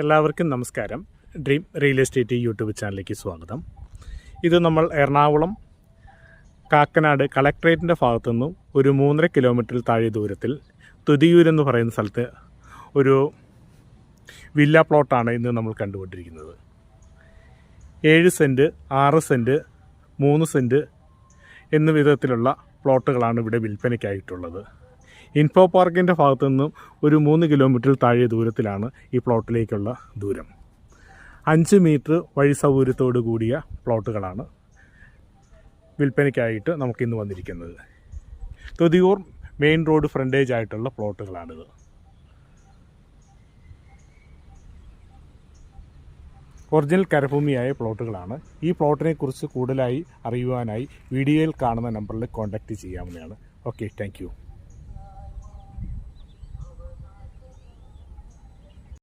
എല്ലാവർക്കും നമസ്കാരം. Dream real estate YouTube ചാനലിലേക്ക് സ്വാഗതം. ഇത് നമ്മൾ എറണാകുളം കാക്കനാട് കളക്ട്രേറ്റിൻ്റെ ഭാഗത്തുനിന്നും ഒരു 3.5 കിലോമീറ്റർ താഴെ ദൂരത്തിൽ തുതിയൂർ എന്ന് പറയുന്ന സ്ഥലത്ത് ഒരു വില്ല പ്ലോട്ടാണ് ഇന്ന് നമ്മൾ കണ്ടുകൊണ്ടിരിക്കുന്നത്. 7 സെൻറ്റ്, 6 സെൻറ്റ്, 3 സെൻറ്റ് എന്ന വിധത്തിലുള്ള പ്ലോട്ടുകളാണ് ഇവിടെ വിൽപ്പനയ്ക്കായിട്ടുള്ളത്. ഇൻഫോ പാർക്കിൻ്റെ ഭാഗത്തു നിന്നും ഒരു 3 കിലോമീറ്റർ താഴെ ദൂരത്തിലാണ് ഈ പ്ലോട്ടിലേക്കുള്ള ദൂരം. 5 മീറ്റർ വഴി സൗകര്യത്തോടു കൂടിയ പ്ലോട്ടുകളാണ് വിൽപ്പനയ്ക്കായിട്ട് നമുക്കിന്ന് വന്നിരിക്കുന്നത്. തുതിയൂർ മെയിൻ റോഡ് ഫ്രണ്ടേജ് ആയിട്ടുള്ള പ്ലോട്ടുകളാണിത്. ഒറിജിനൽ കരഭൂമിയായ പ്ലോട്ടുകളാണ്. ഈ പ്ലോട്ടിനെ കുറിച്ച് കൂടുതലായി അറിയുവാനായി വീഡിയോയിൽ കാണുന്ന നമ്പറിൽ കോൺടാക്റ്റ് ചെയ്യാവുന്നതാണ്. Okay, thank you.